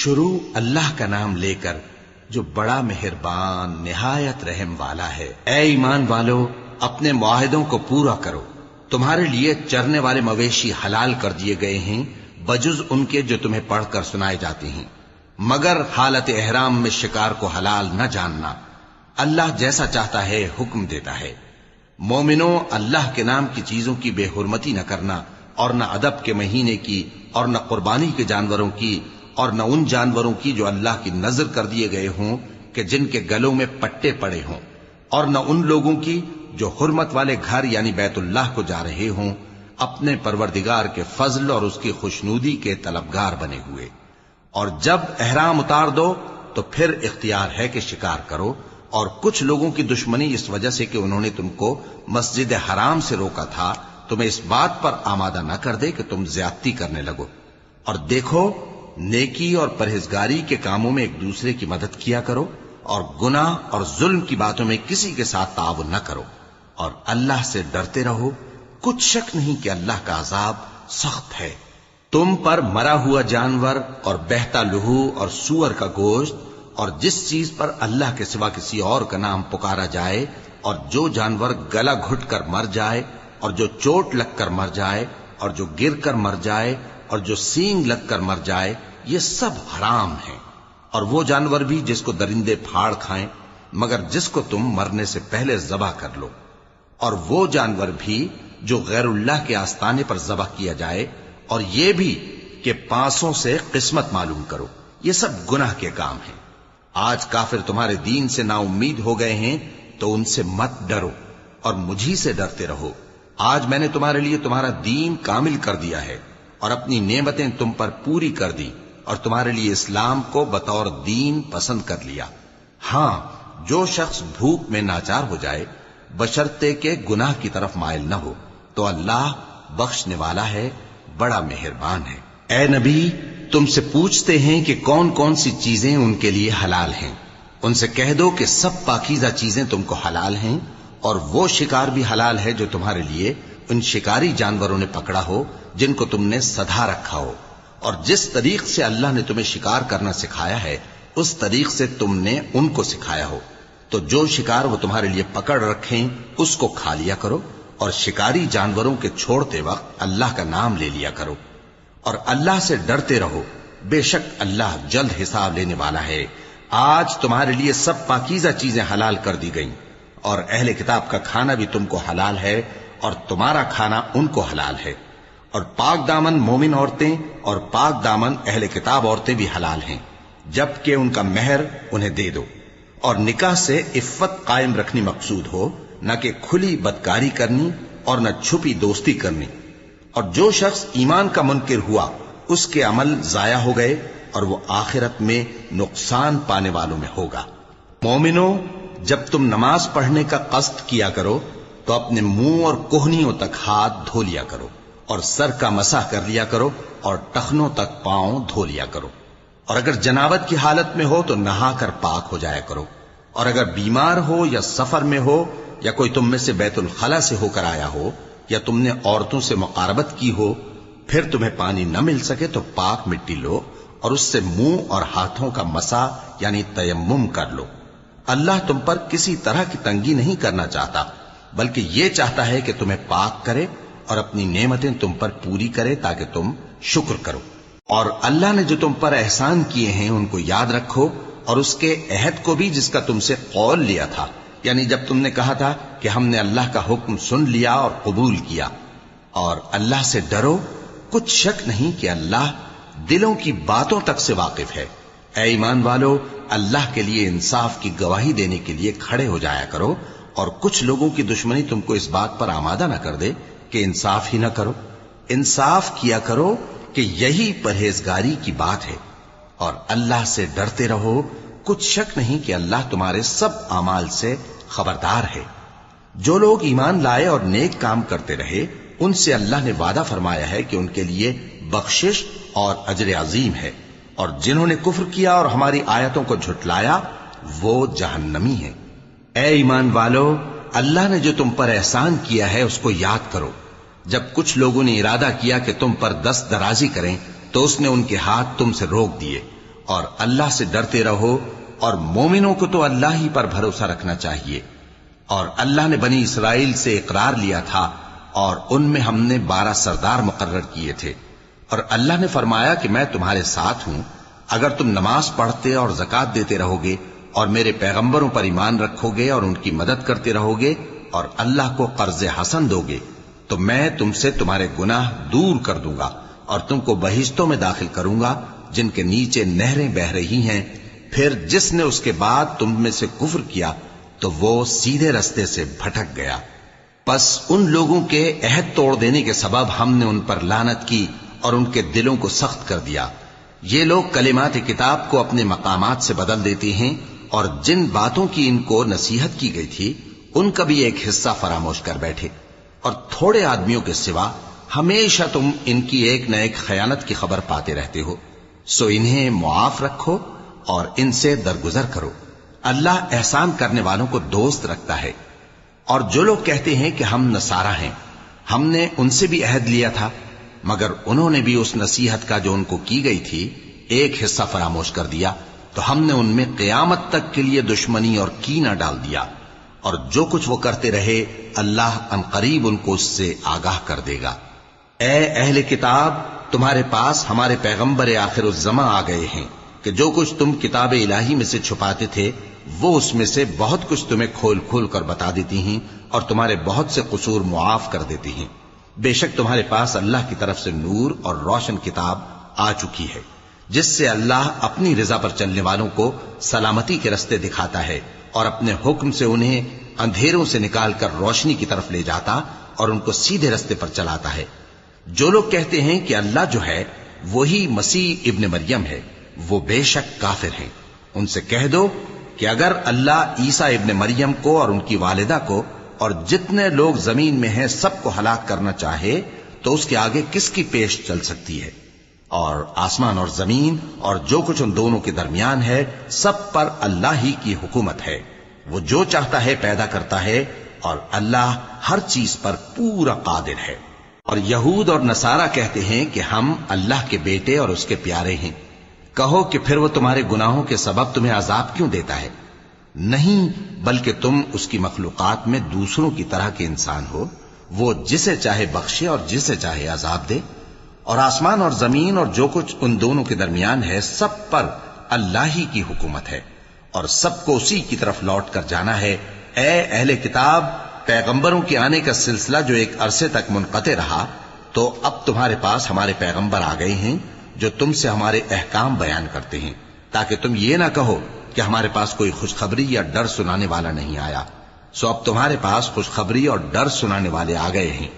شروع اللہ کا نام لے کر جو بڑا مہربان نہایت رحم والا ہے۔ اے ایمان والو، اپنے معاہدوں کو پورا کرو۔ تمہارے لیے چرنے والے مویشی حلال کر دیے گئے ہیں بجز ان کے جو تمہیں پڑھ کر سنائے جاتے ہیں، مگر حالت احرام میں شکار کو حلال نہ جاننا۔ اللہ جیسا چاہتا ہے حکم دیتا ہے۔ مومنوں، اللہ کے نام کی چیزوں کی بے حرمتی نہ کرنا، اور نہ ادب کے مہینے کی، اور نہ قربانی کے جانوروں کی، اور نہ ان جانوروں کی جو اللہ کی نذر کر دیے گئے ہوں کہ جن کے گلوں میں پٹے پڑے ہوں، اور نہ ان لوگوں کی جو حرمت والے گھر یعنی بیت اللہ کو جا رہے ہوں اپنے پروردگار کے فضل اور اس کی خوشنودی کے طلبگار بنے ہوئے۔ اور جب احرام اتار دو تو پھر اختیار ہے کہ شکار کرو، اور کچھ لوگوں کی دشمنی اس وجہ سے کہ انہوں نے تم کو مسجد حرام سے روکا تھا تمہیں اس بات پر آمادہ نہ کر دے کہ تم زیادتی کرنے لگو۔ اور دیکھو، نیکی اور پرہیزگاری کے کاموں میں ایک دوسرے کی مدد کیا کرو، اور گناہ اور ظلم کی باتوں میں کسی کے ساتھ تعاون نہ کرو، اور اللہ سے ڈرتے رہو۔ کچھ شک نہیں کہ اللہ کا عذاب سخت ہے۔ تم پر مرا ہوا جانور اور بہتا لہو اور سور کا گوشت اور جس چیز پر اللہ کے سوا کسی اور کا نام پکارا جائے، اور جو جانور گلا گھٹ کر مر جائے، اور جو چوٹ لگ کر مر جائے، اور جو گر کر مر جائے، اور جو سینگ لگ کر مر جائے، یہ سب حرام ہیں۔ اور وہ جانور بھی جس کو درندے پھاڑ کھائیں، مگر جس کو تم مرنے سے پہلے ذبح کر لو، اور وہ جانور بھی جو غیر اللہ کے آستانے پر ذبح کیا جائے، اور یہ بھی کہ پانسوں سے قسمت معلوم کرو۔ یہ سب گناہ کے کام ہیں۔ آج کافر تمہارے دین سے نا امید ہو گئے ہیں تو ان سے مت ڈرو اور مجھی سے ڈرتے رہو۔ آج میں نے تمہارے لیے تمہارا دین کامل کر دیا ہے اور اپنی نعمتیں تم پر پوری کر دی، اور تمہارے لیے اسلام کو بطور دین پسند کر لیا۔ ہاں، جو شخص بھوک میں ناچار ہو جائے بشرطے کہ گناہ کی طرف مائل نہ ہو تو اللہ بخشنے والا ہے، بڑا مہربان ہے۔ اے نبی، تم سے پوچھتے ہیں کہ کون کون سی چیزیں ان کے لیے حلال ہیں۔ ان سے کہہ دو کہ سب پاکیزہ چیزیں تم کو حلال ہیں، اور وہ شکار بھی حلال ہے جو تمہارے لیے ان شکاری جانوروں نے پکڑا ہو جن کو تم نے سدھا رکھا ہو، اور جس طریق سے اللہ نے تمہیں شکار کرنا سکھایا ہے اس طریق سے تم نے ان کو سکھایا ہو۔ تو جو شکار وہ تمہارے لیے پکڑ رکھیں اس کو کھا لیا کرو، اور شکاری جانوروں کے چھوڑتے وقت اللہ کا نام لے لیا کرو، اور اللہ سے ڈرتے رہو، بے شک اللہ جلد حساب لینے والا ہے۔ آج تمہارے لیے سب پاکیزہ چیزیں حلال کر دی گئیں، اور اہل کتاب کا کھانا بھی تم کو حلال ہے، اور تمہارا کھانا ان کو حلال ہے۔ اور پاک دامن مومن عورتیں اور پاک دامن اہل کتاب عورتیں بھی حلال ہیں، جبکہ ان کا مہر انہیں دے دو۔ اور نکاح سے عفت قائم رکھنی مقصود ہو، نہ کہ کھلی بدکاری کرنی اور نہ چھپی دوستی کرنی۔ اور جو شخص ایمان کا منکر ہوا اس کے عمل ضائع ہو گئے، اور وہ آخرت میں نقصان پانے والوں میں ہوگا۔ مومنوں، جب تم نماز پڑھنے کا قصد کیا کرو تو اپنے منہ اور کوہنیوں تک ہاتھ دھو لیا کرو، اور سر کا مسح کر لیا کرو، اور ٹخنوں تک پاؤں دھو لیا کرو۔ اور اگر جنابت کی حالت میں ہو تو نہا کر پاک ہو جایا کرو، اور اگر بیمار ہو یا سفر میں ہو، یا کوئی تم میں سے بیت الخلا سے ہو کر آیا ہو، یا تم نے عورتوں سے مقاربت کی ہو، پھر تمہیں پانی نہ مل سکے تو پاک مٹی لو اور اس سے منہ اور ہاتھوں کا مسح یعنی تیمم کر لو۔ اللہ تم پر کسی طرح کی تنگی نہیں کرنا چاہتا، بلکہ یہ چاہتا ہے کہ تمہیں پاک کرے اور اپنی نعمتیں تم پر پوری کرے تاکہ تم شکر کرو۔ اور اللہ نے جو تم پر احسان کیے ہیں ان کو یاد رکھو، اور اس کے عہد کو بھی جس کا تم سے قول لیا تھا، یعنی جب تم نے کہا تھا کہ ہم نے اللہ کا حکم سن لیا اور قبول کیا۔ اور اللہ سے ڈرو، کچھ شک نہیں کہ اللہ دلوں کی باتوں تک سے واقف ہے۔ اے ایمان والو، اللہ کے لیے انصاف کی گواہی دینے کے لیے کھڑے ہو جایا کرو، اور کچھ لوگوں کی دشمنی تم کو اس بات پر آمادہ نہ کر دے کہ انصاف ہی نہ کرو۔ انصاف کیا کرو کہ یہی پرہیزگاری کی بات ہے، اور اللہ سے ڈرتے رہو، کچھ شک نہیں کہ اللہ تمہارے سب اعمال سے خبردار ہے۔ جو لوگ ایمان لائے اور نیک کام کرتے رہے ان سے اللہ نے وعدہ فرمایا ہے کہ ان کے لیے بخشش اور اجر عظیم ہے، اور جنہوں نے کفر کیا اور ہماری آیتوں کو جھٹلایا وہ جہنمی ہیں۔ اے ایمان والو، اللہ نے جو تم پر احسان کیا ہے اس کو یاد کرو۔ جب کچھ لوگوں نے ارادہ کیا کہ تم پر دست درازی کریں تو اس نے ان کے ہاتھ تم سے روک دیے، اور اللہ سے ڈرتے رہو، اور مومنوں کو تو اللہ ہی پر بھروسہ رکھنا چاہیے۔ اور اللہ نے بنی اسرائیل سے اقرار لیا تھا، اور ان میں ہم نے 12 سردار مقرر کیے تھے، اور اللہ نے فرمایا کہ میں تمہارے ساتھ ہوں، اگر تم نماز پڑھتے اور زکوٰۃ دیتے رہو گے اور میرے پیغمبروں پر ایمان رکھو گے اور ان کی مدد کرتے رہو گے اور اللہ کو قرض حسن دو گے، تو میں تم سے تمہارے گناہ دور کر دوں گا اور تم کو بہشتوں میں داخل کروں گا جن کے نیچے نہریں بہہ رہی ہیں۔ پھر جس نے اس کے بعد تم میں سے کفر کیا تو وہ سیدھے رستے سے بھٹک گیا۔ پس ان لوگوں کے عہد توڑ دینے کے سبب ہم نے ان پر لعنت کی اور ان کے دلوں کو سخت کر دیا۔ یہ لوگ کلمات کتاب کو اپنے مقامات سے بدل دیتے ہیں، اور جن باتوں کی ان کو نصیحت کی گئی تھی ان کا بھی ایک حصہ فراموش کر بیٹھے، اور تھوڑے آدمیوں کے سوا ہمیشہ تم ان کی ایک نہ ایک خیانت کی خبر پاتے رہتے ہو، سو انہیں معاف رکھو اور ان سے درگزر کرو۔ اللہ احسان کرنے والوں کو دوست رکھتا ہے۔ اور جو لوگ کہتے ہیں کہ ہم نصارہ ہیں، ہم نے ان سے بھی عہد لیا تھا، مگر انہوں نے بھی اس نصیحت کا جو ان کو کی گئی تھی ایک حصہ فراموش کر دیا، تو ہم نے ان میں قیامت تک کے لیے دشمنی اور کینہ ڈال دیا، اور جو کچھ وہ کرتے رہے اللہ عنقریب ان کو اس سے آگاہ کر دے گا۔ اے اہل کتاب، تمہارے پاس ہمارے پیغمبر آخر الزماں آ گئے ہیں کہ جو کچھ تم کتاب الہی میں سے چھپاتے تھے وہ اس میں سے بہت کچھ تمہیں کھول کھول کر بتا دیتی ہیں اور تمہارے بہت سے قصور معاف کر دیتی ہیں۔ بے شک تمہارے پاس اللہ کی طرف سے نور اور روشن کتاب آ چکی ہے، جس سے اللہ اپنی رضا پر چلنے والوں کو سلامتی کے رستے دکھاتا ہے اور اپنے حکم سے انہیں اندھیروں سے نکال کر روشنی کی طرف لے جاتا اور ان کو سیدھے رستے پر چلاتا ہے۔ جو لوگ کہتے ہیں کہ اللہ جو ہے وہی مسیح ابن مریم ہے، وہ بے شک کافر ہیں۔ ان سے کہہ دو کہ اگر اللہ عیسیٰ ابن مریم کو اور ان کی والدہ کو اور جتنے لوگ زمین میں ہیں سب کو ہلاک کرنا چاہے تو اس کے آگے کس کی پیش چل سکتی ہے؟ اور آسمان اور زمین اور جو کچھ ان دونوں کے درمیان ہے سب پر اللہ ہی کی حکومت ہے، وہ جو چاہتا ہے پیدا کرتا ہے، اور اللہ ہر چیز پر پورا قادر ہے۔ اور یہود اور نصارہ کہتے ہیں کہ ہم اللہ کے بیٹے اور اس کے پیارے ہیں۔ کہو کہ پھر وہ تمہارے گناہوں کے سبب تمہیں عذاب کیوں دیتا ہے؟ نہیں، بلکہ تم اس کی مخلوقات میں دوسروں کی طرح کے انسان ہو، وہ جسے چاہے بخشے اور جسے چاہے عذاب دے۔ اور آسمان اور زمین اور جو کچھ ان دونوں کے درمیان ہے سب پر اللہ ہی کی حکومت ہے، اور سب کو اسی کی طرف لوٹ کر جانا ہے۔ اے اہل کتاب، پیغمبروں کے آنے کا سلسلہ جو ایک عرصے تک منقطع رہا، تو اب تمہارے پاس ہمارے پیغمبر آ گئے ہیں جو تم سے ہمارے احکام بیان کرتے ہیں، تاکہ تم یہ نہ کہو کہ ہمارے پاس کوئی خوشخبری یا ڈر سنانے والا نہیں آیا۔ سو اب تمہارے پاس خوشخبری اور ڈر سنانے والے آ گئے ہیں،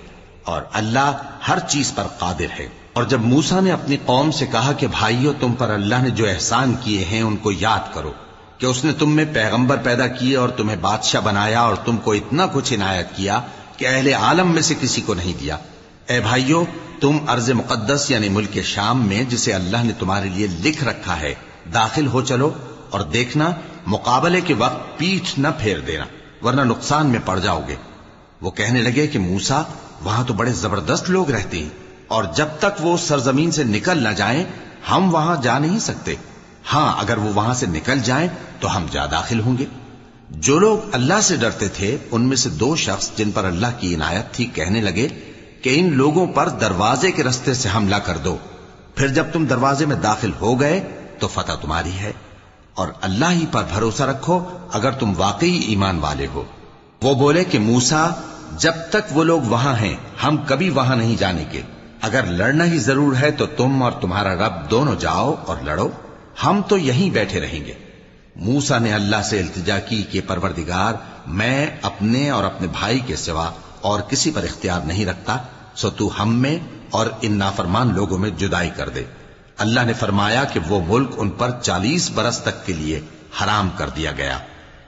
اور اللہ ہر چیز پر قادر ہے۔ اور جب موسیٰ نے اپنی قوم سے کہا کہ بھائیو، تم پر اللہ نے جو احسان کیے ہیں ان کو یاد کرو، کہ اس نے تم میں پیغمبر پیدا کیے اور تمہیں بادشاہ بنایا اور تم کو اتنا کچھ عنایت کیا کہ اہل عالم میں سے کسی کو نہیں دیا۔ اے بھائیو، تم ارض مقدس یعنی ملک شام میں جسے اللہ نے تمہارے لیے لکھ رکھا ہے داخل ہو چلو، اور دیکھنا مقابلے کے وقت پیٹھ نہ پھیر دینا ورنہ نقصان میں پڑ جاؤ گے۔ وہ کہنے لگے کہ موسیٰ، وہاں تو بڑے زبردست لوگ رہتے ہیں، اور جب تک وہ سرزمین سے نکل نہ جائیں ہم وہاں جا نہیں سکتے۔ ہاں، اگر وہ وہاں سے نکل جائیں تو ہم جا داخل ہوں گے۔ جو لوگ اللہ سے ڈرتے تھے ان میں سے 2 شخص جن پر اللہ کی عنایت تھی کہنے لگے کہ ان لوگوں پر دروازے کے رستے سے حملہ کر دو، پھر جب تم دروازے میں داخل ہو گئے تو فتح تمہاری ہے، اور اللہ ہی پر بھروسہ رکھو اگر تم واقعی ایمان والے ہو۔ وہ بولے کہ موسیٰ، جب تک وہ لوگ وہاں ہیں ہم کبھی وہاں نہیں جانے کے، اگر لڑنا ہی ضرور ہے تو تم اور تمہارا رب دونوں جاؤ اور لڑو، ہم تو یہیں بیٹھے رہیں گے۔ موسیٰ نے اللہ سے التجا کی کہ پروردگار، میں اپنے اور اپنے بھائی کے سوا اور کسی پر اختیار نہیں رکھتا، سو تو ہم میں اور ان نافرمان لوگوں میں جدائی کر دے۔ اللہ نے فرمایا کہ وہ ملک ان پر 40 برس تک کے لیے حرام کر دیا گیا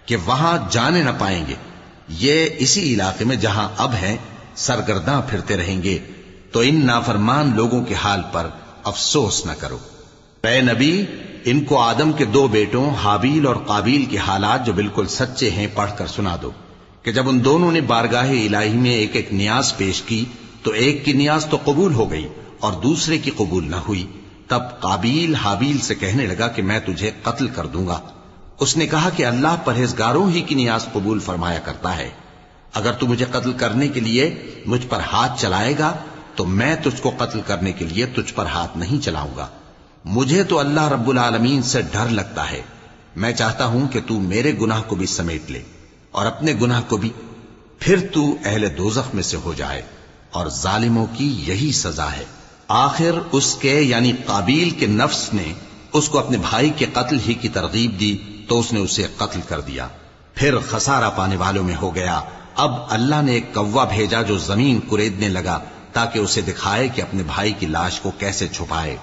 کہ وہاں جانے نہ پائیں گے۔ یہ اسی علاقے میں جہاں اب ہیں سرگرداں پھرتے رہیں گے، تو ان نافرمان لوگوں کے حال پر افسوس نہ کرو۔ اے نبی، ان کو آدم کے 2 بیٹوں حابیل اور قابیل کے حالات جو بالکل سچے ہیں پڑھ کر سنا دو کہ جب ان دونوں نے بارگاہ الہی میں ایک ایک نیاز پیش کی تو ایک کی نیاز تو قبول ہو گئی اور دوسرے کی قبول نہ ہوئی، تب قابیل حابیل سے کہنے لگا کہ میں تجھے قتل کر دوں گا۔ اس نے کہا کہ اللہ پرہیزگاروں ہی کی نیاز قبول فرمایا کرتا ہے، اگر تو مجھے قتل کرنے کے لیے مجھ پر ہاتھ چلائے گا تو میں تجھ کو قتل کرنے کے لیے تجھ پر ہاتھ نہیں چلاؤں گا۔ مجھے تو اللہ رب العالمین سے ڈر لگتا ہے، میں چاہتا ہوں کہ تو میرے گناہ کو بھی سمیٹ لے اور اپنے گناہ کو بھی، پھر تو اہل دوزخ میں سے ہو جائے، اور ظالموں کی یہی سزا ہے۔ آخر اس کے یعنی قابیل کے نفس نے اس کو اپنے بھائی کے قتل ہی کی ترغیب دی تو اس نے اسے قتل کر دیا، پھر خسارہ پانے والوں میں ہو گیا۔ اب اللہ نے ایک کوا بھیجا جو زمین کریدنے لگا تاکہ اسے دکھائے کہ اپنے بھائی کی لاش کو کیسے چھپائے۔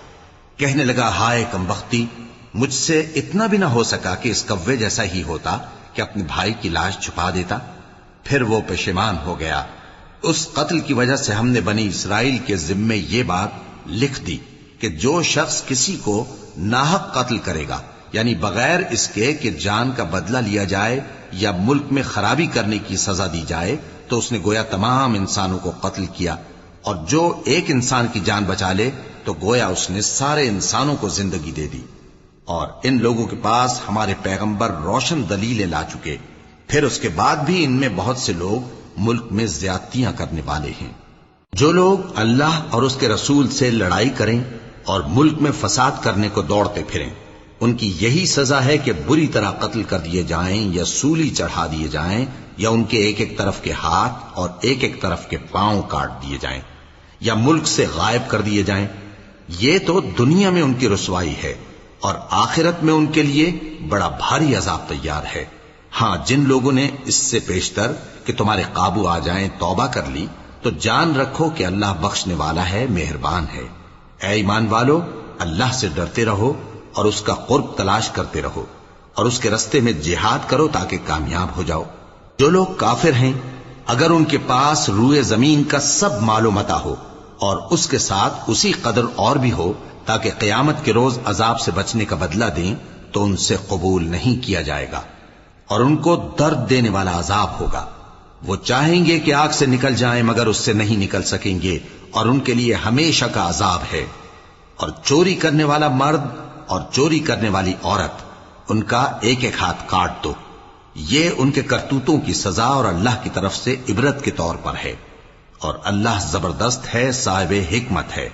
کہنے لگا، ہائے کمبختی، مجھ سے اتنا بھی نہ ہو سکا کہ اس کوے جیسا ہی ہوتا کہ اپنے بھائی کی لاش چھپا دیتا۔ پھر وہ پشیمان ہو گیا۔ اس قتل کی وجہ سے ہم نے بنی اسرائیل کے ذمے یہ بات لکھ دی کہ جو شخص کسی کو ناحق قتل کرے گا، یعنی بغیر اس کے کہ جان کا بدلہ لیا جائے یا ملک میں خرابی کرنے کی سزا دی جائے، تو اس نے گویا تمام انسانوں کو قتل کیا، اور جو ایک انسان کی جان بچا لے تو گویا اس نے سارے انسانوں کو زندگی دے دی۔ اور ان لوگوں کے پاس ہمارے پیغمبر روشن دلیلیں لا چکے، پھر اس کے بعد بھی ان میں بہت سے لوگ ملک میں زیادتیاں کرنے والے ہیں۔ جو لوگ اللہ اور اس کے رسول سے لڑائی کریں اور ملک میں فساد کرنے کو دوڑتے پھریں، ان کی یہی سزا ہے کہ بری طرح قتل کر دیے جائیں یا سولی چڑھا دیے جائیں، یا ان کے ایک ایک طرف کے ہاتھ اور ایک ایک طرف کے پاؤں کاٹ دیے جائیں، یا ملک سے غائب کر دیے جائیں۔ یہ تو دنیا میں ان کی رسوائی ہے، اور آخرت میں ان کے لیے بڑا بھاری عذاب تیار ہے۔ ہاں، جن لوگوں نے اس سے پیشتر کہ تمہارے قابو آ جائیں توبہ کر لی تو جان رکھو کہ اللہ بخشنے والا ہے، مہربان ہے۔ اے ایمان والو، اللہ سے ڈرتے رہو اور اس کا قرب تلاش کرتے رہو، اور اس کے رستے میں جہاد کرو تاکہ کامیاب ہو جاؤ۔ جو لوگ کافر ہیں، اگر ان کے پاس روئے زمین کا سب مال و متاع ہو اور اس کے ساتھ اسی قدر اور بھی ہو تاکہ قیامت کے روز عذاب سے بچنے کا بدلہ دیں، تو ان سے قبول نہیں کیا جائے گا، اور ان کو درد دینے والا عذاب ہوگا۔ وہ چاہیں گے کہ آگ سے نکل جائیں مگر اس سے نہیں نکل سکیں گے، اور ان کے لیے ہمیشہ کا عذاب ہے۔ اور چوری کرنے والا مرد اور چوری کرنے والی عورت، ان کا ایک ایک ہاتھ کاٹ دو۔ یہ ان کے کرتوتوں کی سزا اور اللہ کی طرف سے عبرت کے طور پر ہے، اور اللہ زبردست ہے، صاحب حکمت ہے۔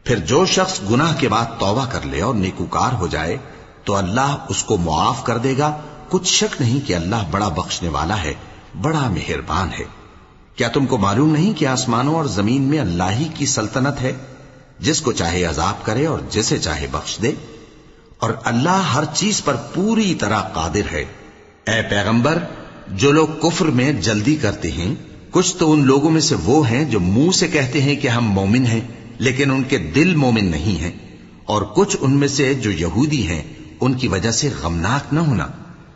پھر جو شخص گناہ کے بعد توبہ کر لے اور نیکوکار ہو جائے تو اللہ اس کو معاف کر دے گا۔ کچھ شک نہیں کہ اللہ بڑا بخشنے والا ہے، بڑا مہربان ہے۔ کیا تم کو معلوم نہیں کہ آسمانوں اور زمین میں اللہ ہی کی سلطنت ہے، جس کو چاہے عذاب کرے اور جسے چاہے بخش دے، اور اللہ ہر چیز پر پوری طرح قادر ہے۔ اے پیغمبر، جو لوگ کفر میں جلدی کرتے ہیں، کچھ تو ان لوگوں میں سے وہ ہیں جو منہ سے کہتے ہیں کہ ہم مومن ہیں لیکن ان کے دل مومن نہیں ہیں، اور کچھ ان میں سے جو یہودی ہیں، ان کی وجہ سے غمناک نہ ہونا۔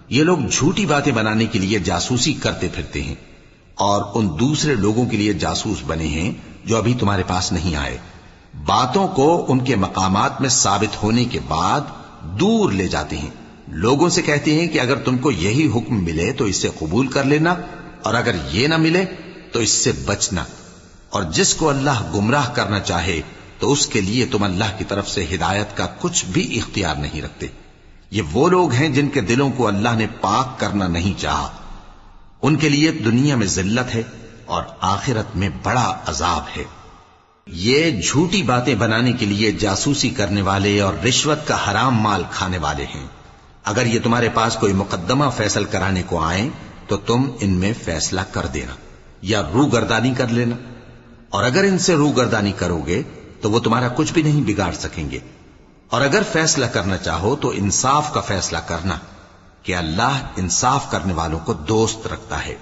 یہ لوگ جھوٹی باتیں بنانے کے لیے جاسوسی کرتے پھرتے ہیں، اور ان دوسرے لوگوں کے لیے جاسوس بنے ہیں جو ابھی تمہارے پاس نہیں آئے۔ باتوں کو ان کے مقامات میں ثابت ہونے کے بعد دور لے جاتے ہیں، لوگوں سے کہتے ہیں کہ اگر تم کو یہی حکم ملے تو اسے قبول کر لینا، اور اگر یہ نہ ملے تو اس سے بچنا، اور جس کو اللہ گمراہ کرنا چاہے تو اس کے لیے تم اللہ کی طرف سے ہدایت کا کچھ بھی اختیار نہیں رکھتے۔ یہ وہ لوگ ہیں جن کے دلوں کو اللہ نے پاک کرنا نہیں چاہا، ان کے لیے دنیا میں ذلت ہے اور آخرت میں بڑا عذاب ہے۔ یہ جھوٹی باتیں بنانے کے لیے جاسوسی کرنے والے اور رشوت کا حرام مال کھانے والے ہیں۔ اگر یہ تمہارے پاس کوئی مقدمہ فیصل کرانے کو آئیں تو تم ان میں فیصلہ کر دینا یا روگردانی کر لینا، اور اگر ان سے روگردانی کرو گے تو وہ تمہارا کچھ بھی نہیں بگاڑ سکیں گے۔ اور اگر فیصلہ کرنا چاہو تو انصاف کا فیصلہ کرنا، کہ اللہ انصاف کرنے والوں کو دوست رکھتا ہے۔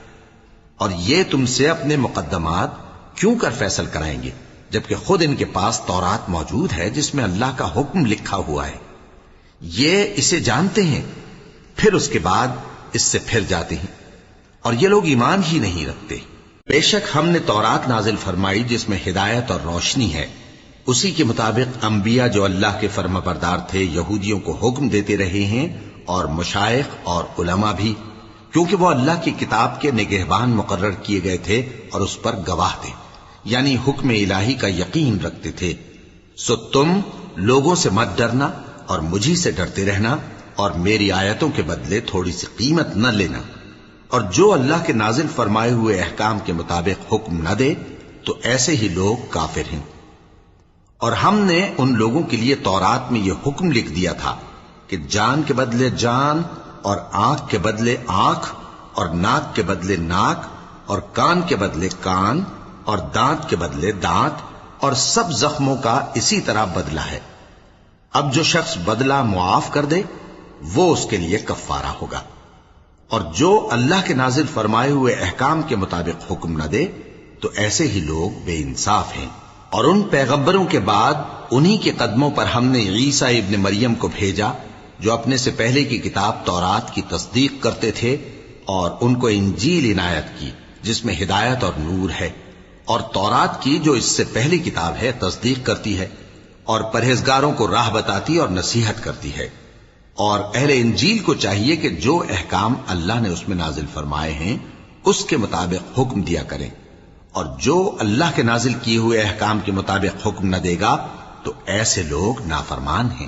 اور یہ تم سے اپنے مقدمات کیوں کر فیصل کرائیں گے جبکہ خود ان کے پاس تورات موجود ہے جس میں اللہ کا حکم لکھا ہوا ہے۔ یہ اسے جانتے ہیں، پھر اس کے بعد اس سے پھر جاتے ہیں، اور یہ لوگ ایمان ہی نہیں رکھتے۔ بے شک ہم نے تورات نازل فرمائی جس میں ہدایت اور روشنی ہے، اسی کے مطابق انبیاء جو اللہ کے فرما بردار تھے یہودیوں کو حکم دیتے رہے ہیں، اور مشائخ اور علماء بھی، کیونکہ وہ اللہ کی کتاب کے نگہبان مقرر کیے گئے تھے اور اس پر گواہ تھے، یعنی حکم الہی کا یقین رکھتے تھے۔ سو تم لوگوں سے مت ڈرنا اور مجھی سے ڈرتے رہنا، اور میری آیتوں کے بدلے تھوڑی سی قیمت نہ لینا، اور جو اللہ کے نازل فرمائے ہوئے احکام کے مطابق حکم نہ دے تو ایسے ہی لوگ کافر ہیں۔ اور ہم نے ان لوگوں کے لیے تورات میں یہ حکم لکھ دیا تھا کہ جان کے بدلے جان، اور آنکھ کے بدلے آنکھ، اور ناک کے بدلے ناک، اور کان کے بدلے کان، اور دانت کے بدلے دانت، اور سب زخموں کا اسی طرح بدلہ ہے۔ اب جو شخص بدلہ معاف کر دے وہ اس کے لیے کفارہ ہوگا، اور جو اللہ کے نازل فرمائے ہوئے احکام کے مطابق حکم نہ دے تو ایسے ہی لوگ بے انصاف ہیں۔ اور ان پیغمبروں کے بعد انہی کے قدموں پر ہم نے عیسیٰ ابن مریم کو بھیجا جو اپنے سے پہلے کی کتاب تورات کی تصدیق کرتے تھے، اور ان کو انجیل عنایت کی جس میں ہدایت اور نور ہے، اور تورات کی جو اس سے پہلی کتاب ہے تصدیق کرتی ہے، اور پرہیزگاروں کو راہ بتاتی اور نصیحت کرتی ہے۔ اور اہل انجیل کو چاہیے کہ جو احکام اللہ نے اس میں نازل فرمائے ہیں اس کے مطابق حکم دیا کریں، اور جو اللہ کے نازل کیے ہوئے احکام کے مطابق حکم نہ دے گا تو ایسے لوگ نافرمان ہیں۔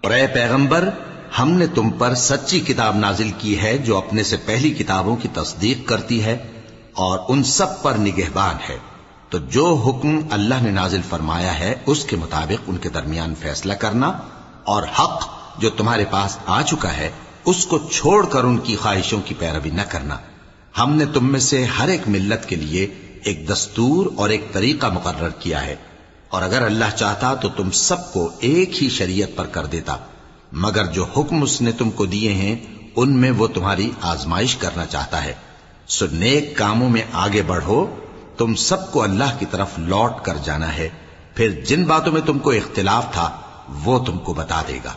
اور اے پیغمبر، ہم نے تم پر سچی کتاب نازل کی ہے جو اپنے سے پہلی کتابوں کی تصدیق کرتی ہے اور ان سب پر نگہبان ہے، تو جو حکم اللہ نے نازل فرمایا ہے اس کے مطابق ان کے درمیان فیصلہ کرنا، اور حق جو تمہارے پاس آ چکا ہے اس کو چھوڑ کر ان کی خواہشوں کی پیروی نہ کرنا۔ ہم نے تم میں سے ہر ایک ملت کے لیے ایک دستور اور ایک طریقہ مقرر کیا ہے، اور اگر اللہ چاہتا تو تم سب کو ایک ہی شریعت پر کر دیتا، مگر جو حکم اس نے تم کو دیے ہیں ان میں وہ تمہاری آزمائش کرنا چاہتا ہے۔ سو نیک کاموں میں آگے بڑھو، تم سب کو اللہ کی طرف لوٹ کر جانا ہے، پھر جن باتوں میں تم کو اختلاف تھا وہ تم کو بتا دے گا۔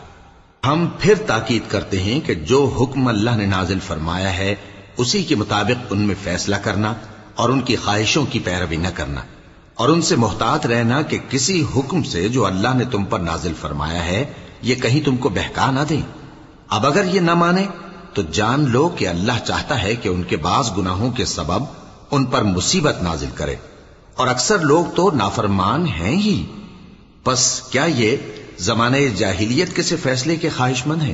ہم پھر تاکید کرتے ہیں کہ جو حکم اللہ نے نازل فرمایا ہے اسی کے مطابق ان میں فیصلہ کرنا اور ان کی خواہشوں کی پیروی نہ کرنا، اور ان سے محتاط رہنا کہ کسی حکم سے جو اللہ نے تم پر نازل فرمایا ہے یہ کہیں تم کو بہکا نہ دیں۔ اب اگر یہ نہ مانے تو جان لو کہ اللہ چاہتا ہے کہ ان کے بعض گناہوں کے سبب ان پر مصیبت نازل کرے، اور اکثر لوگ تو نافرمان ہیں ہی۔ پس کیا یہ زمانہ جاہلیت کے سے فیصلے کے خواہش مند ہیں؟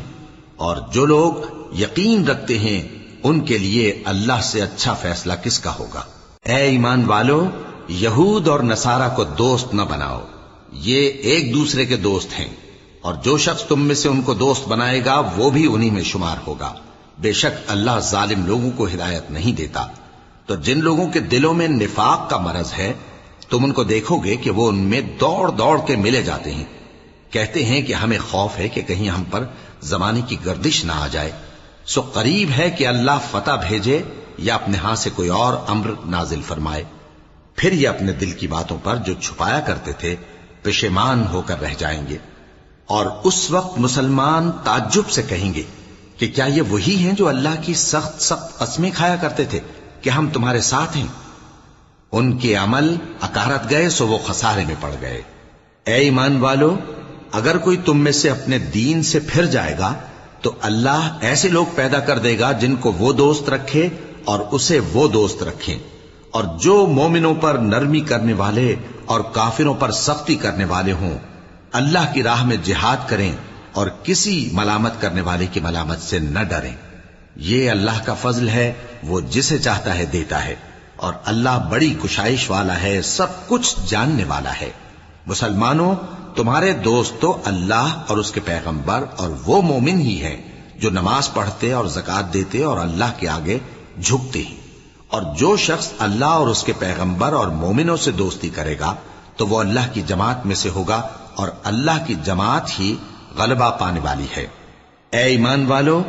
اور جو لوگ یقین رکھتے ہیں ان کے لیے اللہ سے اچھا فیصلہ کس کا ہوگا؟ اے ایمان والو، یہود اور نصارہ کو دوست نہ بناؤ، یہ ایک دوسرے کے دوست ہیں، اور جو شخص تم میں سے ان کو دوست بنائے گا وہ بھی انہی میں شمار ہوگا۔ بے شک اللہ ظالم لوگوں کو ہدایت نہیں دیتا۔ تو جن لوگوں کے دلوں میں نفاق کا مرض ہے تم ان کو دیکھو گے کہ وہ ان میں دوڑ دوڑ کے ملے جاتے ہیں، کہتے ہیں کہ ہمیں خوف ہے کہ کہیں ہم پر زمانے کی گردش نہ آ جائے۔ سو قریب ہے کہ اللہ فتح بھیجے یا اپنے ہاں سے کوئی اور امر نازل فرمائے، پھر یہ اپنے دل کی باتوں پر جو چھپایا کرتے تھے پشیمان ہو کر رہ جائیں گے۔ اور اس وقت مسلمان تعجب سے کہیں گے کہ کیا یہ وہی ہیں جو اللہ کی سخت سخت قسمیں کھایا کرتے تھے کہ ہم تمہارے ساتھ ہیں؟ ان کے عمل اکارت گئے سو وہ خسارے میں پڑ گئے۔ اے ایمان والو، اگر کوئی تم میں سے اپنے دین سے پھر جائے گا تو اللہ ایسے لوگ پیدا کر دے گا جن کو وہ دوست رکھے اور اسے وہ دوست رکھیں، اور جو مومنوں پر نرمی کرنے والے اور کافروں پر سختی کرنے والے ہوں، اللہ کی راہ میں جہاد کریں اور کسی ملامت کرنے والے کی ملامت سے نہ ڈریں۔ یہ اللہ کا فضل ہے، وہ جسے چاہتا ہے دیتا ہے، اور اللہ بڑی کشائش والا ہے، سب کچھ جاننے والا ہے۔ مسلمانوں، تمہارے دوست تو اللہ اور اس کے پیغمبر اور وہ مومن ہی ہیں جو نماز پڑھتے اور زکوٰۃ دیتے اور اللہ کے آگے جھکتے ہیں۔ اور جو شخص اللہ اور اس کے پیغمبر اور مومنوں سے دوستی کرے گا تو وہ اللہ کی جماعت میں سے ہوگا، اور اللہ کی جماعت ہی غلبہ پانے والی ہے۔ اے ایمان والو،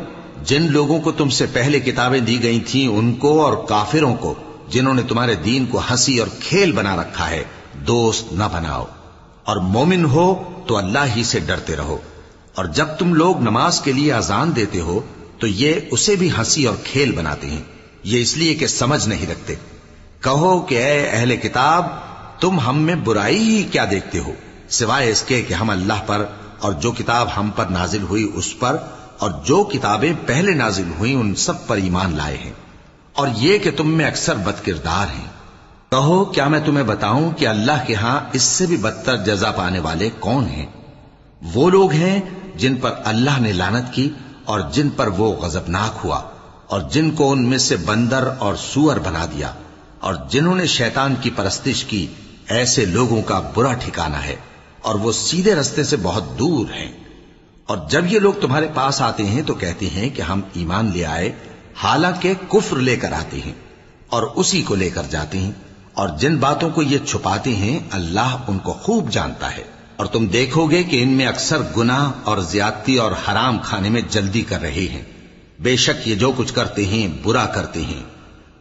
جن لوگوں کو تم سے پہلے کتابیں دی گئی تھیں ان کو اور کافروں کو جنہوں نے تمہارے دین کو ہنسی اور کھیل بنا رکھا ہے دوست نہ بناؤ، اور مومن ہو تو اللہ ہی سے ڈرتے رہو۔ اور جب تم لوگ نماز کے لیے اذان دیتے ہو تو یہ اسے بھی ہنسی اور کھیل بناتے ہیں، یہ اس لیے کہ سمجھ نہیں رکھتے۔ کہو کہ اے اہل کتاب، تم ہم میں برائی ہی کیا دیکھتے ہو سوائے اس کے کہ ہم اللہ پر اور جو کتاب ہم پر نازل ہوئی اس پر اور جو کتابیں پہلے نازل ہوئیں ان سب پر ایمان لائے ہیں، اور یہ کہ تم میں اکثر بد کردار ہیں۔ کہو کیا میں تمہیں بتاؤں کہ اللہ کے ہاں اس سے بھی بدتر جزا پانے والے کون ہیں؟ وہ لوگ ہیں جن پر اللہ نے لعنت کی اور جن پر وہ غضبناک ہوا، اور جن کو ان میں سے بندر اور سور بنا دیا، اور جنہوں نے شیطان کی پرستش کی، ایسے لوگوں کا برا ٹھکانہ ہے، اور وہ سیدھے رستے سے بہت دور ہیں۔ اور جب یہ لوگ تمہارے پاس آتے ہیں تو کہتے ہیں کہ ہم ایمان لے آئے، حالانکہ کفر لے کر آتے ہیں اور اسی کو لے کر جاتے ہیں، اور جن باتوں کو یہ چھپاتے ہیں اللہ ان کو خوب جانتا ہے۔ اور تم دیکھو گے کہ ان میں اکثر گناہ اور زیادتی اور حرام کھانے میں جلدی کر رہے ہیں، بے شک یہ جو کچھ کرتے ہیں برا کرتے ہیں۔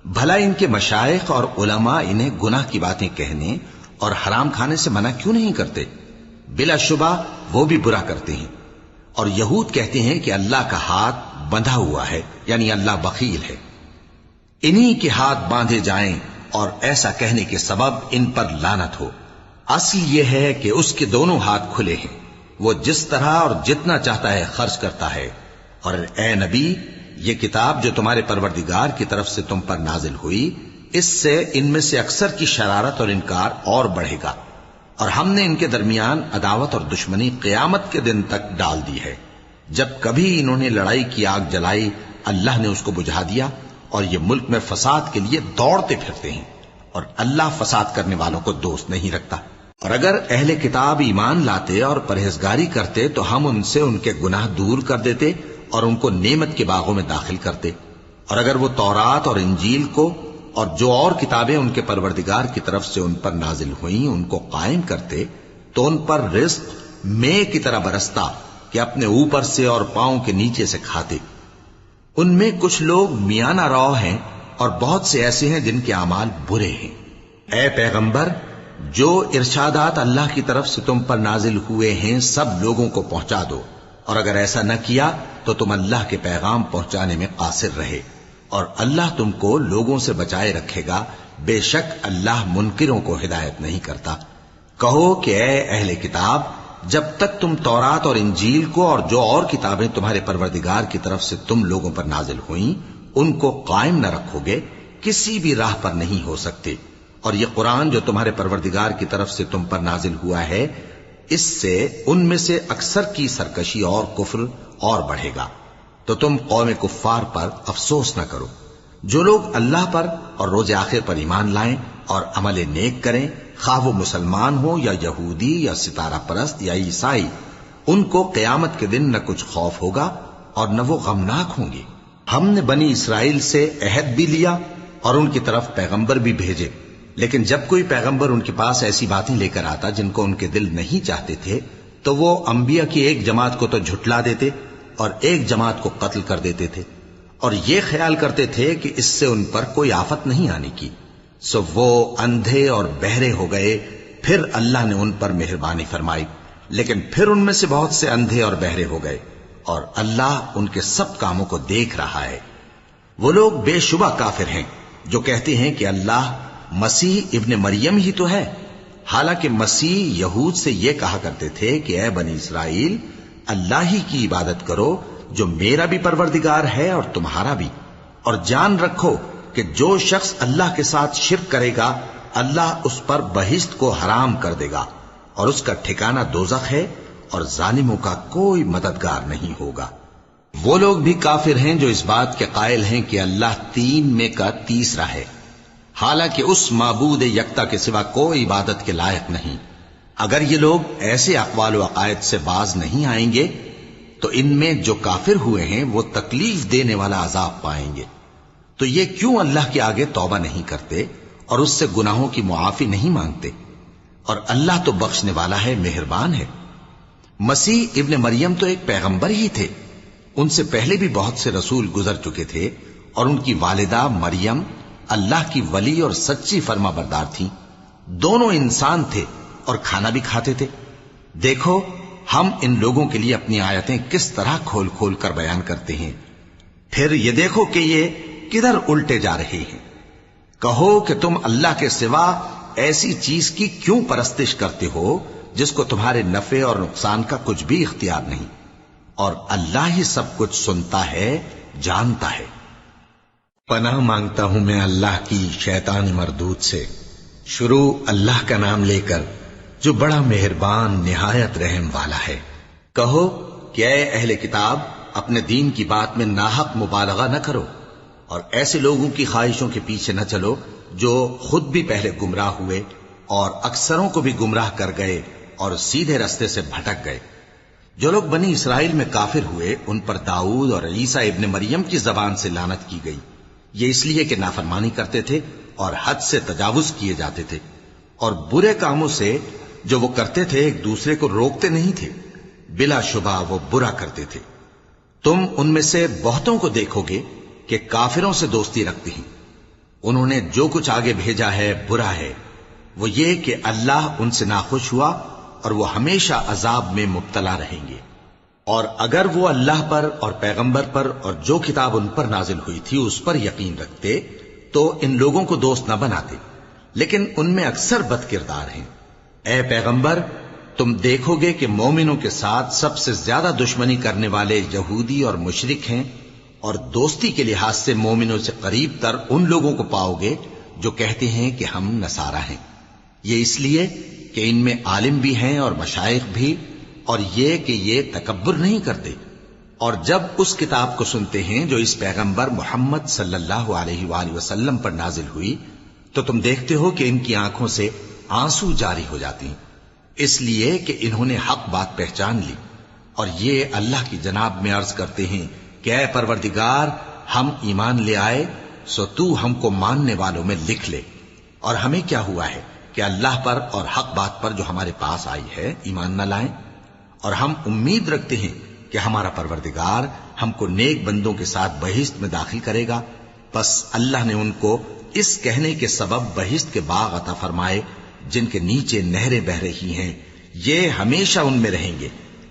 بھلا ان کے مشائخ اور علماء انہیں گناہ کی باتیں کہنے اور حرام کھانے سے منع کیوں نہیں کرتے؟ بلا شبہ وہ بھی برا کرتے ہیں۔ اور یہود کہتے ہیں کہ اللہ کا ہاتھ بندھا ہوا ہے، یعنی اللہ بخیل ہے، انہی کے ہاتھ باندھے جائیں، اور ایسا کہنے کے سبب ان پر لعنت ہو۔ اصل یہ ہے کہ اس کے دونوں ہاتھ کھلے ہیں، وہ جس طرح اور جتنا چاہتا ہے خرچ کرتا ہے۔ اور اے نبی، یہ کتاب جو تمہارے پروردگار کی طرف سے تم پر نازل ہوئی، اس سے ان میں سے اکثر کی شرارت اور انکار اور بڑھے گا، اور ہم نے ان کے درمیان عداوت اور دشمنی قیامت کے دن تک ڈال دی ہے۔ جب کبھی انہوں نے لڑائی کی آگ جلائی، اللہ نے اس کو بجھا دیا، اور یہ ملک میں فساد کے لیے دوڑتے پھرتے ہیں، اور اللہ فساد کرنے والوں کو دوست نہیں رکھتا۔ اور اگر اہل کتاب ایمان لاتے اور پرہیزگاری کرتے تو ہم ان سے ان کے گناہ دور کر دیتے اور ان کو نعمت کے باغوں میں داخل کرتے۔ اور اگر وہ تورات اور انجیل کو اور جو اور کتابیں ان کے پروردگار کی طرف سے ان پر نازل ہوئیں ان کو قائم کرتے تو ان پر رزق مے کی طرح برستا کہ اپنے اوپر سے اور پاؤں کے نیچے سے کھاتے۔ ان میں کچھ لوگ میانہ رو ہیں اور بہت سے ایسے ہیں جن کے اعمال برے ہیں۔ اے پیغمبر، جو ارشادات اللہ کی طرف سے تم پر نازل ہوئے ہیں سب لوگوں کو پہنچا دو، اور اگر ایسا نہ کیا تو تم اللہ کے پیغام پہنچانے میں قاصر رہے، اور اللہ تم کو لوگوں سے بچائے رکھے گا، بے شک اللہ منکروں کو ہدایت نہیں کرتا۔ کہو کہ اے اہل کتاب، جب تک تم تورات اور انجیل کو اور جو اور کتابیں تمہارے پروردگار کی طرف سے تم لوگوں پر نازل ہوئیں ان کو قائم نہ رکھو گے، کسی بھی راہ پر نہیں ہو سکتے۔ اور یہ قرآن جو تمہارے پروردگار کی طرف سے تم پر نازل ہوا ہے، اس سے ان میں سے اکثر کی سرکشی اور کفر اور بڑھے گا، تو تم قوم کفار پر افسوس نہ کرو۔ جو لوگ اللہ پر اور روز آخر پر ایمان لائیں اور عمل نیک کریں، خواہ وہ مسلمان ہو یا یہودی یا ستارہ پرست یا عیسائی، ان کو قیامت کے دن نہ کچھ خوف ہوگا اور نہ وہ غمناک ہوں گے۔ ہم نے بنی اسرائیل سے عہد بھی لیا اور ان کی طرف پیغمبر بھی بھیجے، لیکن جب کوئی پیغمبر ان کے پاس ایسی باتیں لے کر آتا جن کو ان کے دل نہیں چاہتے تھے تو وہ انبیاء کی ایک جماعت کو تو جھٹلا دیتے اور ایک جماعت کو قتل کر دیتے تھے، اور یہ خیال کرتے تھے کہ اس سے ان پر کوئی آفت نہیں آنے کی، سو وہ اندھے اور بہرے ہو گئے۔ پھر اللہ نے ان پر مہربانی فرمائی، لیکن پھر ان میں سے بہت سے اندھے اور بہرے ہو گئے، اور اللہ ان کے سب کاموں کو دیکھ رہا ہے۔ وہ لوگ بے شبہ کافر ہیں جو کہتے ہیں کہ اللہ مسیح ابن مریم ہی تو ہے، حالانکہ مسیح یہود سے یہ کہا کرتے تھے کہ اے بنی اسرائیل، اللہ ہی کی عبادت کرو جو میرا بھی پروردگار ہے اور تمہارا بھی، اور جان رکھو کہ جو شخص اللہ کے ساتھ شرک کرے گا اللہ اس پر بہشت کو حرام کر دے گا، اور اس کا ٹھکانہ دوزخ ہے، اور ظالموں کا کوئی مددگار نہیں ہوگا۔ وہ لوگ بھی کافر ہیں جو اس بات کے قائل ہیں کہ اللہ تین میں کا تیسرا ہے، حالانکہ اس معبود یکتا کے سوا کوئی عبادت کے لائق نہیں۔ اگر یہ لوگ ایسے اقوال و عقائد سے باز نہیں آئیں گے تو ان میں جو کافر ہوئے ہیں وہ تکلیف دینے والا عذاب پائیں گے۔ تو یہ کیوں اللہ کے آگے توبہ نہیں کرتے اور اس سے گناہوں کی معافی نہیں مانگتے؟ اور اللہ تو بخشنے والا ہے، مہربان ہے۔ مسیح ابن مریم تو ایک پیغمبر ہی تھے، ان سے پہلے بھی بہت سے رسول گزر چکے تھے، اور ان کی والدہ مریم اللہ کی ولی اور سچی فرما بردار تھیں، دونوں انسان تھے اور کھانا بھی کھاتے تھے۔ دیکھو ہم ان لوگوں کے لیے اپنی آیتیں کس طرح کھول کھول کر بیان کرتے ہیں، پھر یہ دیکھو کہ یہ کدھر الٹے جا رہے ہیں۔ کہو کہ تم اللہ کے سوا ایسی چیز کی کیوں پرستش کرتے ہو جس کو تمہارے نفع اور نقصان کا کچھ بھی اختیار نہیں، اور اللہ ہی سب کچھ سنتا ہے، جانتا ہے۔ پناہ مانگتا ہوں میں اللہ کی شیطان مردود سے۔ شروع اللہ کا نام لے کر جو بڑا مہربان نہایت رحم والا ہے۔ کہو کہ اے اہل کتاب، اپنے دین کی بات میں ناحق مبالغہ نہ کرو اور ایسے لوگوں کی خواہشوں کے پیچھے نہ چلو جو خود بھی پہلے گمراہ ہوئے اور اکثروں کو بھی گمراہ کر گئے اور سیدھے رستے سے بھٹک گئے۔ جو لوگ بنی اسرائیل میں کافر ہوئے ان پر داؤد اور عیسیٰ ابن مریم کی زبان سے لعنت کی گئی، یہ اس لیے کہ نافرمانی کرتے تھے اور حد سے تجاوز کیے جاتے تھے، اور برے کاموں سے جو وہ کرتے تھے ایک دوسرے کو روکتے نہیں تھے، بلا شبہ وہ برا کرتے تھے۔ تم ان میں سے بہتوں کو دیکھو گے کہ کافروں سے دوستی رکھتے ہیں، انہوں نے جو کچھ آگے بھیجا ہے برا ہے، وہ یہ کہ اللہ ان سے ناخوش ہوا اور وہ ہمیشہ عذاب میں مبتلا رہیں گے۔ اور اگر وہ اللہ پر اور پیغمبر پر اور جو کتاب ان پر نازل ہوئی تھی اس پر یقین رکھتے تو ان لوگوں کو دوست نہ بناتے، لیکن ان میں اکثر بد کردار ہیں۔ اے پیغمبر، تم دیکھو گے کہ مومنوں کے ساتھ سب سے زیادہ دشمنی کرنے والے یہودی اور مشرک ہیں، اور دوستی کے لحاظ سے مومنوں سے قریب تر ان لوگوں کو پاؤ گے جو کہتے ہیں کہ ہم نصارہ ہیں، یہ اس لیے کہ ان میں عالم بھی ہیں اور مشائخ بھی، اور یہ کہ یہ تکبر نہیں کرتے۔ اور جب اس کتاب کو سنتے ہیں جو اس پیغمبر محمد صلی اللہ علیہ وآلہ وسلم پر نازل ہوئی تو تم دیکھتے ہو کہ ان کی آنکھوں سے آنسو جاری ہو جاتی ہیں، اس لیے کہ انہوں نے حق بات پہچان لی، اور یہ اللہ کی جناب میں عرض کرتے ہیں کہ اے پروردگار، ہم ایمان لے آئے سو تو ہم کو ماننے والوں میں لکھ لے، اور ہمیں کیا ہوا ہے کہ اللہ پر اور حق بات پر جو ہمارے پاس آئی ہے ایمان نہ لائیں، اور ہم امید رکھتے ہیں کہ ہمارا پروردگار ہم کو نیک بندوں کے ساتھ بہشت میں داخل کرے گا۔ پس اللہ نے ان کو اس کہنے کے سبب بہشت کے باغ عطا فرمائے جن کے نیچے نہریں بہ رہی ہیں، یہ ہمیشہ ان میں رہیں گے،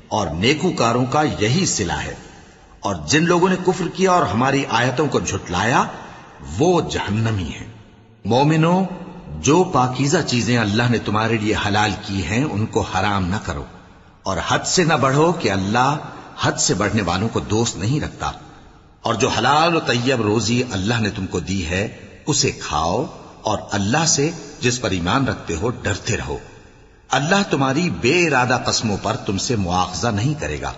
اور نیکوکاروں کا یہی صلہ ہے۔ اور جن لوگوں نے کفر کیا اور ہماری آیتوں کو جھٹلایا وہ جہنمی ہیں۔ مومنوں، جو پاکیزہ چیزیں اللہ نے تمہارے لیے حلال کی ہیں ان کو حرام نہ کرو، اور حد سے نہ بڑھو کہ اللہ حد سے بڑھنے والوں کو دوست نہیں رکھتا، اور جو حلال و طیب روزی اللہ نے تم کو دی ہے اسے کھاؤ، اور اللہ سے جس پر ایمان رکھتے ہو ڈرتے رہو۔ اللہ تمہاری بے ارادہ قسموں پر تم سے مواخذہ نہیں کرے گا،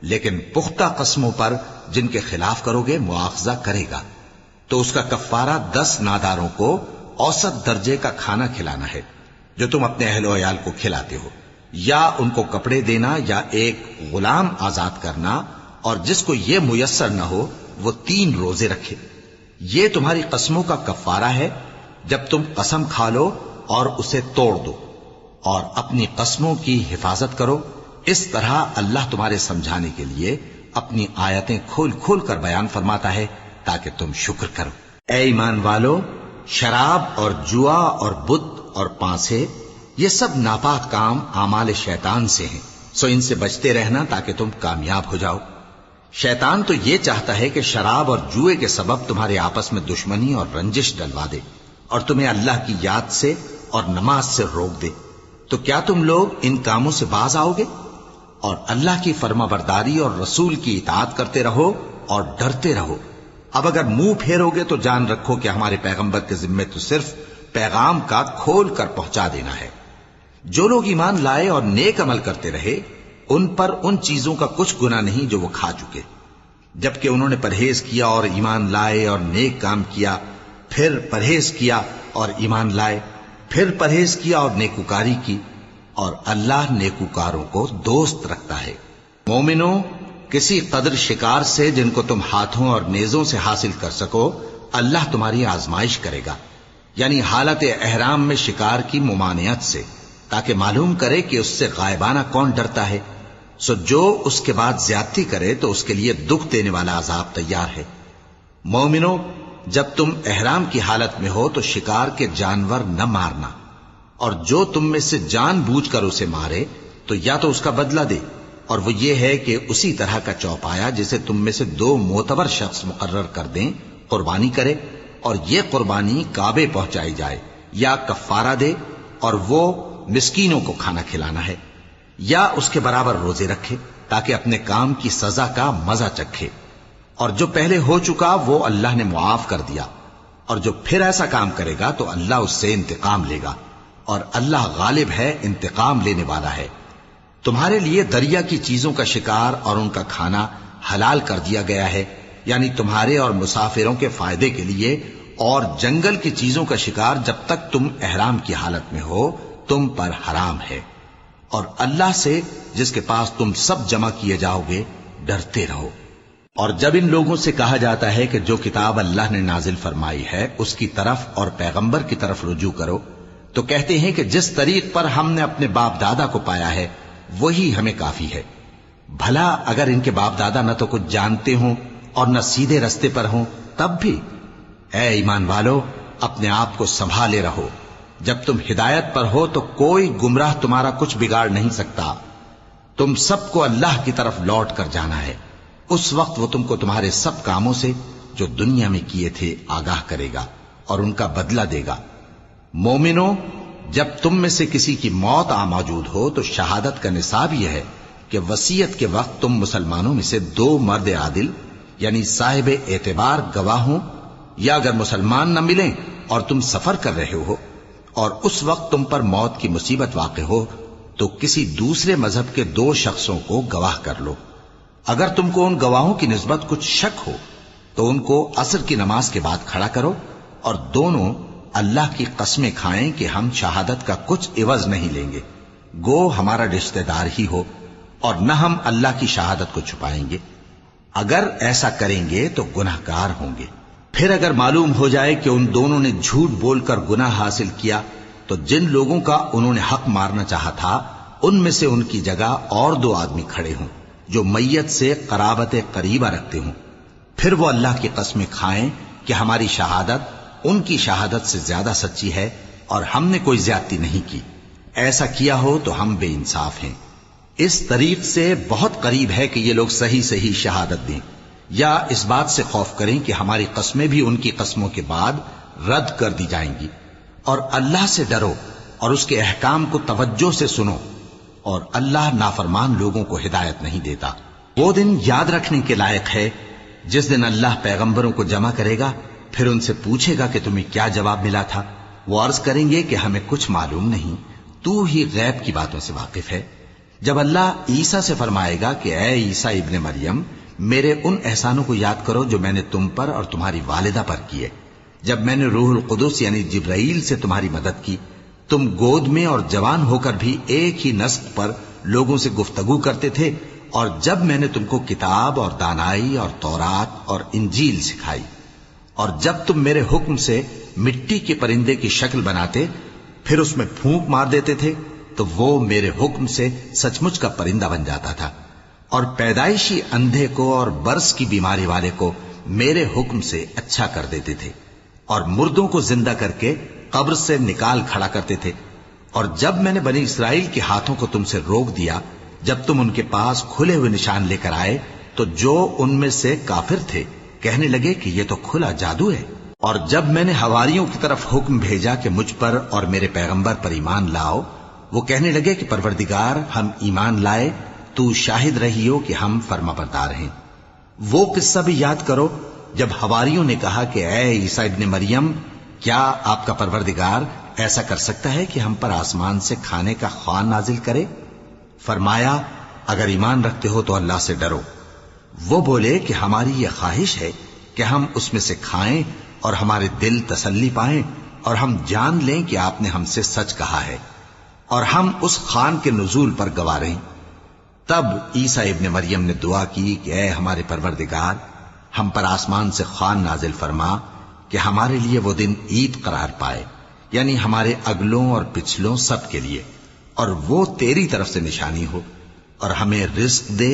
لیکن پختہ قسموں پر جن کے خلاف کرو گے مواخذہ کرے گا، تو اس کا کفارہ 10 ناداروں کو اوسط درجے کا کھانا کھلانا ہے جو تم اپنے اہل و عیال کو کھلاتے ہو، یا ان کو کپڑے دینا یا ایک غلام آزاد کرنا، اور جس کو یہ میسر نہ ہو وہ 3 روزے رکھے۔ یہ تمہاری قسموں کا کفارہ ہے جب تم قسم کھا لو اور اسے توڑ دو، اور اپنی قسموں کی حفاظت کرو۔ اس طرح اللہ تمہارے سمجھانے کے لیے اپنی آیتیں کھول کھول کر بیان فرماتا ہے تاکہ تم شکر کرو۔ اے ایمان والو، شراب اور جوا اور بت اور پانسے یہ سب ناپاک کام اعمال شیطان سے ہیں، سو ان سے بچتے رہنا تاکہ تم کامیاب ہو جاؤ۔ شیطان تو یہ چاہتا ہے کہ شراب اور جوئے کے سبب تمہارے آپس میں دشمنی اور رنجش ڈلوا دے، اور تمہیں اللہ کی یاد سے اور نماز سے روک دے۔ تو کیا تم لوگ ان کاموں سے باز آؤ گے؟ اور اللہ کی فرما برداری اور رسول کی اطاعت کرتے رہو اور ڈرتے رہو۔ اب اگر منہ پھیرو گے تو جان رکھو کہ ہمارے پیغمبر کے ذمے تو صرف پیغام کا کھول کر پہنچا دینا ہے۔ جو لوگ ایمان لائے اور نیک عمل کرتے رہے ان پر ان چیزوں کا کچھ گناہ نہیں جو وہ کھا چکے، جبکہ انہوں نے پرہیز کیا اور ایمان لائے اور نیک کام کیا، پھر پرہیز کیا اور ایمان لائے، پھر پرہیز کیا اور نیکوکاری کی، اور اللہ نیکوکاروں کو دوست رکھتا ہے۔ مومنوں، کسی قدر شکار سے جن کو تم ہاتھوں اور نیزوں سے حاصل کر سکو اللہ تمہاری آزمائش کرے گا، یعنی حالت احرام میں شکار کی ممانعت سے، تاکہ معلوم کرے کہ اس سے غائبانہ کون ڈرتا ہے۔ سو جو اس کے بعد زیادتی کرے تو اس کے لیے دکھ دینے والا عذاب تیار ہے۔ مومنوں، جب تم احرام کی حالت میں ہو تو شکار کے جانور نہ مارنا، اور جو تم میں سے جان بوجھ کر اسے مارے تو یا تو اس کا بدلہ دے، اور وہ یہ ہے کہ اسی طرح کا چوپایا جسے تم میں سے 2 معتبر شخص مقرر کر دیں قربانی کرے، اور یہ قربانی کعبے پہنچائی جائے، یا کفارہ دے اور وہ مسکینوں کو کھانا کھلانا ہے، یا اس کے برابر روزے رکھے تاکہ اپنے کام کی سزا کا مزہ چکھے، اور جو پہلے ہو چکا وہ اللہ نے معاف کر دیا، اور جو پھر ایسا کام کرے گا تو اللہ اس سے انتقام لے گا، اور اللہ غالب ہے، انتقام لینے والا ہے۔ تمہارے لیے دریا کی چیزوں کا شکار اور ان کا کھانا حلال کر دیا گیا ہے، یعنی تمہارے اور مسافروں کے فائدے کے لیے، اور جنگل کی چیزوں کا شکار جب تک تم احرام کی حالت میں ہو تم پر حرام ہے۔ اور اللہ سے جس کے پاس تم سب جمع کیے جاؤ گے ڈرتے رہو۔ اور جب ان لوگوں سے کہا جاتا ہے کہ جو کتاب اللہ نے نازل فرمائی ہے اس کی طرف اور پیغمبر کی طرف رجوع کرو، تو کہتے ہیں کہ جس طریق پر ہم نے اپنے باپ دادا کو پایا ہے وہی ہمیں کافی ہے۔ بھلا اگر ان کے باپ دادا نہ تو کچھ جانتے ہوں اور نہ سیدھے رستے پر ہوں تب بھی؟ اے ایمان والو، اپنے آپ کو سنبھالے رہو، جب تم ہدایت پر ہو تو کوئی گمراہ تمہارا کچھ بگاڑ نہیں سکتا۔ تم سب کو اللہ کی طرف لوٹ کر جانا ہے، اس وقت وہ تم کو تمہارے سب کاموں سے جو دنیا میں کیے تھے آگاہ کرے گا اور ان کا بدلہ دے گا۔ مومنو، جب تم میں سے کسی کی موت آ موجود ہو تو شہادت کا نصاب یہ ہے کہ وصیت کے وقت تم مسلمانوں میں سے 2 مرد عادل یعنی صاحب اعتبار گواہ ہوں، یا اگر مسلمان نہ ملیں اور تم سفر کر رہے ہو اور اس وقت تم پر موت کی مصیبت واقع ہو تو کسی دوسرے مذہب کے 2 شخصوں کو گواہ کر لو۔ اگر تم کو ان گواہوں کی نسبت کچھ شک ہو تو ان کو عصر کی نماز کے بعد کھڑا کرو اور دونوں اللہ کی قسمیں کھائیں کہ ہم شہادت کا کچھ عوض نہیں لیں گے، گو ہمارا رشتہ دار ہی ہو، اور نہ ہم اللہ کی شہادت کو چھپائیں گے۔ اگر ایسا کریں گے تو گناہ گار ہوں گے۔ پھر اگر معلوم ہو جائے کہ ان دونوں نے جھوٹ بول کر گناہ حاصل کیا تو جن لوگوں کا انہوں نے حق مارنا چاہا تھا ان میں سے ان کی جگہ اور 2 آدمی کھڑے ہوں جو میت سے قرابت قریبہ رکھتے ہوں، پھر وہ اللہ کی قسمیں کھائیں کہ ہماری شہادت ان کی شہادت سے زیادہ سچی ہے اور ہم نے کوئی زیادتی نہیں کی۔ ایسا کیا ہو تو ہم بے انصاف ہیں۔ اس طریق سے بہت قریب ہے کہ یہ لوگ صحیح صحیح شہادت دیں، یا اس بات سے خوف کریں کہ ہماری قسمیں بھی ان کی قسموں کے بعد رد کر دی جائیں گی۔ اور اللہ سے ڈرو اور اس کے احکام کو توجہ سے سنو، اور اللہ نافرمان لوگوں کو ہدایت نہیں دیتا۔ وہ دن یاد رکھنے کے لائق ہے جس دن اللہ پیغمبروں کو جمع کرے گا، پھر ان سے پوچھے گا کہ تمہیں کیا جواب ملا تھا۔ وہ عرض کریں گے کہ ہمیں کچھ معلوم نہیں، تو ہی غیب کی باتوں سے واقف ہے۔ جب اللہ عیسیٰ سے فرمائے گا کہ اے عیسیٰ ابن مریم، میرے ان احسانوں کو یاد کرو جو میں نے تم پر اور تمہاری والدہ پر کیے، جب میں نے روح القدس یعنی جبرائیل سے تمہاری مدد کی، تم گود میں اور جوان ہو کر بھی ایک ہی نسق پر لوگوں سے گفتگو کرتے تھے، اور جب میں نے تم کو کتاب اور دانائی اور تورات اور انجیل سکھائی، اور جب تم میرے حکم سے مٹی کے پرندے کی شکل بناتے پھر اس میں پھونک مار دیتے تھے تو وہ میرے حکم سے سچ مچ کا پرندہ بن جاتا تھا، اور پیدائشی اندھے کو اور برس کی بیماری والے کو میرے حکم سے اچھا کر دیتے تھے، اور مردوں کو زندہ کر کے قبر سے نکال کھڑا کرتے تھے۔ اور جب میں نے بنی اسرائیل کے ہاتھوں کو تم سے روک دیا جب تم ان کے پاس کھلے ہوئے نشان لے کر آئے تو جو ان میں سے کافر تھے کہنے لگے کہ یہ تو کھلا جادو ہے۔ اور جب میں نے حواریوں کی طرف حکم بھیجا کہ مجھ پر اور میرے پیغمبر پر ایمان لاؤ، وہ کہنے لگے کہ پروردگار ہم ایمان لائے، تو شاہد رہی ہو کہ ہم فرما بردار ہیں۔ وہ قصہ بھی یاد کرو جب حواریوں نے کہا کہ اے عیسیٰ ابن مریم، کیا آپ کا پروردگار ایسا کر سکتا ہے کہ ہم پر آسمان سے کھانے کا خوان نازل کرے؟ فرمایا اگر ایمان رکھتے ہو تو اللہ سے ڈرو۔ وہ بولے کہ ہماری یہ خواہش ہے کہ ہم اس میں سے کھائیں اور ہمارے دل تسلی پائیں اور ہم جان لیں کہ آپ نے ہم سے سچ کہا ہے اور ہم اس خوان کے نزول پر گواہ رہیں۔ تب عیسیٰ ابن مریم نے دعا کی کہ اے ہمارے پروردگار، ہم پر آسمان سے خوان نازل فرما کہ ہمارے لیے وہ دن عید قرار پائے، یعنی ہمارے اگلوں اور پچھلوں سب کے لیے، اور وہ تیری طرف سے نشانی ہو، اور ہمیں رزق دے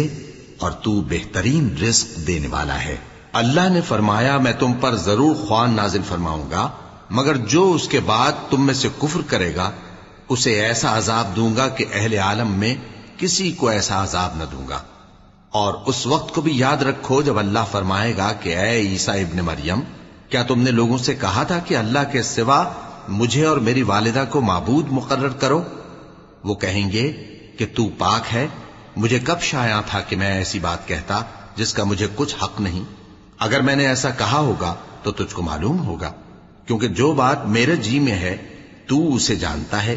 اور تو بہترین رزق دینے والا ہے۔ اللہ نے فرمایا میں تم پر ضرور خوان نازل فرماؤں گا، مگر جو اس کے بعد تم میں سے کفر کرے گا اسے ایسا عذاب دوں گا کہ اہل عالم میں کسی کو ایسا عذاب نہ دوں گا۔ اور اس وقت کو بھی یاد رکھو جب اللہ فرمائے گا کہ اے عیسیٰ ابن مریم، کیا تم نے لوگوں سے کہا تھا کہ اللہ کے سوا مجھے اور میری والدہ کو معبود مقرر کرو؟ وہ کہیں گے کہ تو پاک ہے، مجھے کب شایع تھا کہ میں ایسی بات کہتا جس کا مجھے کچھ حق نہیں۔ اگر میں نے ایسا کہا ہوگا تو تجھ کو معلوم ہوگا، کیونکہ جو بات میرے جی میں ہے تو اسے جانتا ہے،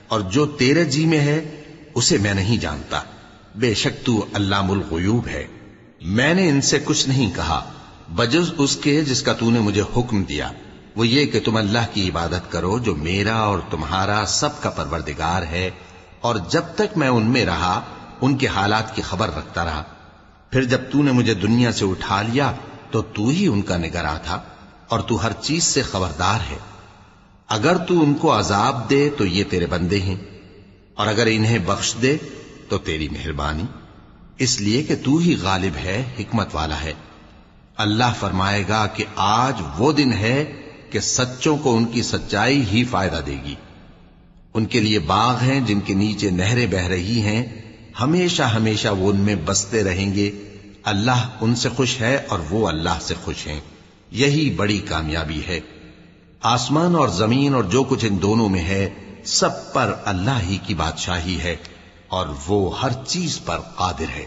اور جو تیرے جی میں ہے اسے میں نہیں جانتا، بے شک تو علام الغیوب ہے۔ میں نے ان سے کچھ نہیں کہا بجز اس کے جس کا تو نے مجھے حکم دیا، وہ یہ کہ تم اللہ کی عبادت کرو جو میرا اور تمہارا سب کا پروردگار ہے، اور جب تک میں ان میں رہا ان کے حالات کی خبر رکھتا رہا۔ پھر جب تو نے مجھے دنیا سے اٹھا لیا تو تو ہی ان کا نگراں تھا، اور تو ہر چیز سے خبردار ہے۔ اگر تو ان کو عذاب دے تو یہ تیرے بندے ہیں، اور اگر انہیں بخش دے تو تیری مہربانی، اس لیے کہ تو ہی غالب ہے، حکمت والا ہے۔ اللہ فرمائے گا کہ آج وہ دن ہے کہ سچوں کو ان کی سچائی ہی فائدہ دے گی۔ ان کے لیے باغ ہیں جن کے نیچے نہریں بہ رہی ہیں، ہمیشہ ہمیشہ وہ ان میں بستے رہیں گے۔ اللہ ان سے خوش ہے اور وہ اللہ سے خوش ہیں، یہی بڑی کامیابی ہے۔ آسمان اور زمین اور جو کچھ ان دونوں میں ہے سب پر اللہ ہی کی بادشاہی ہے، اور وہ ہر چیز پر قادر ہے۔